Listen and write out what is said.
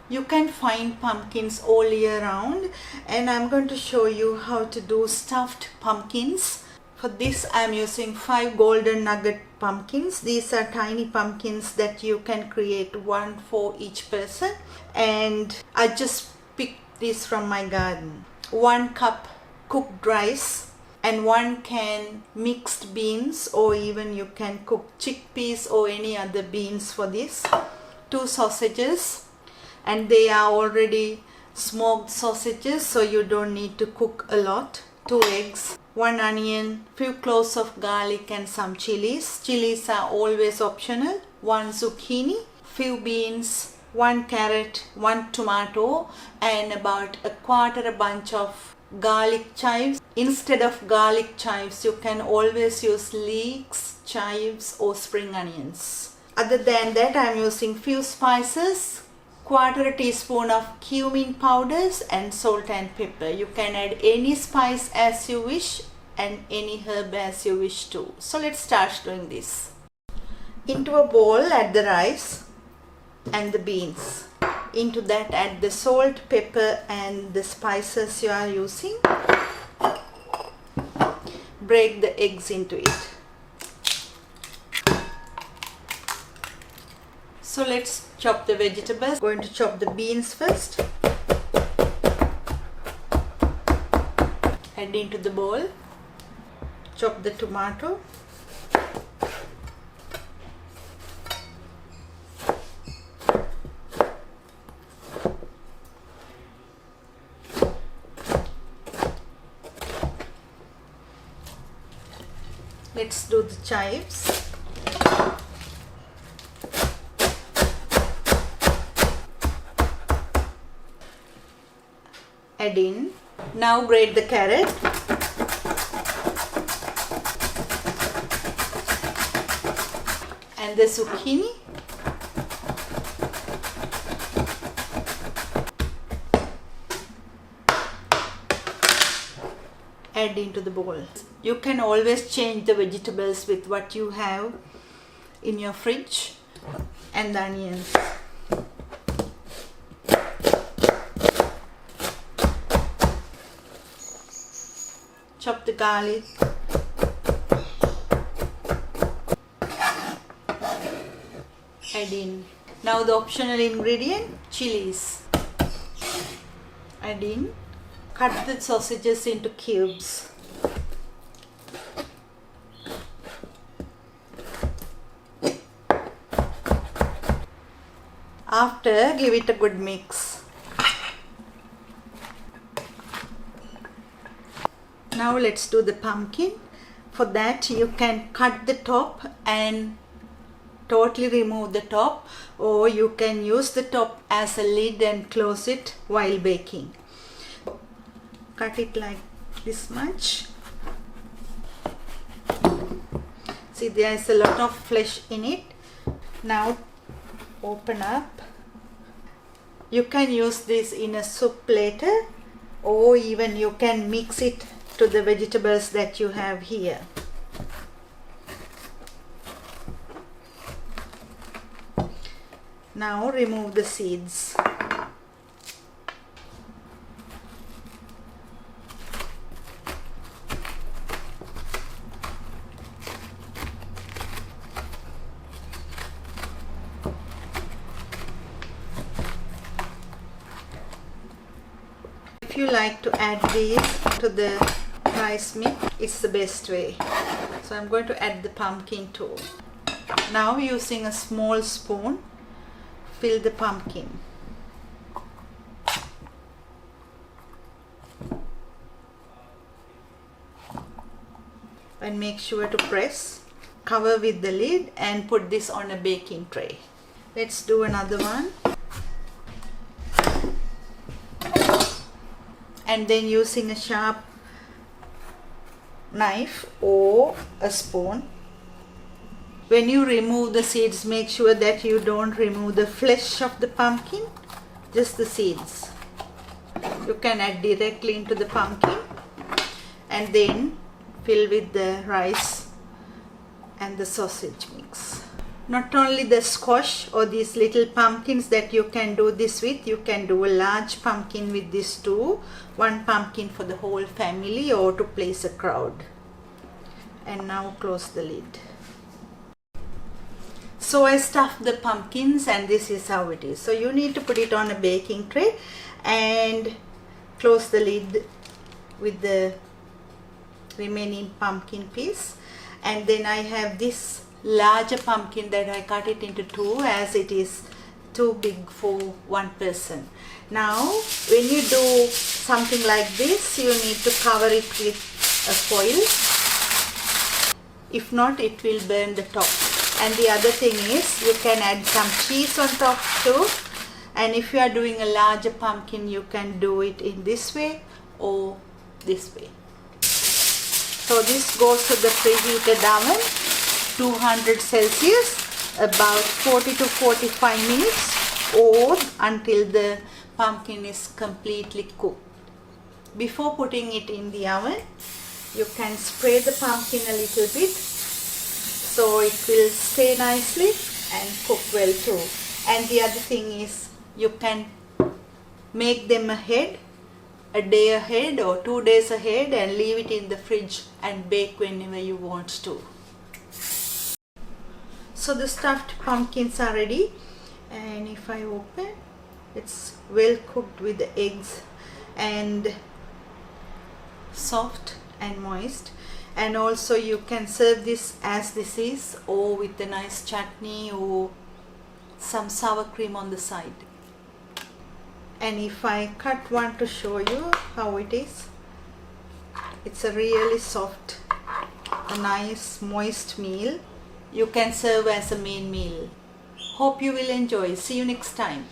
You can find pumpkins all year round, and I'm going to show you how to do stuffed pumpkins. For this I'm using 5 golden nugget pumpkins. These are tiny pumpkins that you can create one for each person, and I just picked this from my garden. 1 cup cooked rice and 1 can mixed beans, or even you can cook chickpeas or any other beans for this. 2 sausages, and they are already smoked sausages, so you don't need to cook a lot. 2 eggs, 1 onion, few cloves of garlic and some chilies. Chilies are always optional. 1 zucchini, few beans, 1 carrot, 1 tomato, and about a quarter a bunch of garlic chives. Instead of garlic chives, you can always use leeks, chives or spring onions. Other than that, I'm using few spices, quarter a teaspoon of cumin powders and salt and pepper. You can add any spice as you wish and any herb as you wish to. So let's start doing this. Into a bowl add the rice and the beans. Into that add the salt, pepper and the spices you are using. Break the eggs into it. So let's chop the vegetables. Going to chop the beans first. Add into the bowl. Chop the tomato. Let's do the chives. Add in. Now grate the carrot. And the zucchini. Add into the bowl. You can always change the vegetables with what you have in your fridge, and the onions. Chop the garlic. Add in. Now the optional ingredient, chilies. Add in. Cut the sausages into cubes. After, give it a good mix. Now let's do the pumpkin. For that you can cut the top and totally remove the top, or you can use the top as a lid and close it while baking. Cut it like this much. See, there is a lot of flesh in it. Now open up. You can use this in a soup later, or even you can mix it to the vegetables that you have here. Now remove the seeds. If you like to add these to the rice mix, it's the best way. So I'm going to add the pumpkin too. Now using a small spoon, fill the pumpkin. And make sure to press. Cover with the lid and put this on a baking tray. Let's do another one. And then using a sharp knife or a spoon, when you remove the seeds, make sure that you don't remove the flesh of the pumpkin, just the seeds. You can add directly into the pumpkin and then fill with the rice and the sausage mix. Not only the squash or these little pumpkins that you can do this with, you can do a large pumpkin with this too. One pumpkin for the whole family or to place a crowd. And now close the lid. So I stuffed the pumpkins and this is how it is. So you need to put it on a baking tray and close the lid with the remaining pumpkin piece. And then I have this larger pumpkin that I cut it into two as it is too big for one person. Now when you do something like this, you need to cover it with a foil. If not, it will burn the top. And the other thing is you can add some cheese on top too. And if you are doing a larger pumpkin, you can do it in this way or this way. So this goes to the preheated oven, 200 Celsius, about 40 to 45 minutes or until the pumpkin is completely cooked. Before putting it in the oven, you can spray the pumpkin a little bit so it will stay nicely and cook well too. And the other thing is you can make them ahead, a day ahead or 2 days ahead, and leave it in the fridge and bake whenever you want to. So the stuffed pumpkins are ready, and if I open, it's well cooked with the eggs and soft and moist. And also you can serve this as this is or with a nice chutney or some sour cream on the side. And if I cut one to show you how it is, it's a really soft, a nice moist meal. You can serve as a main meal. Hope you will enjoy. See you next time.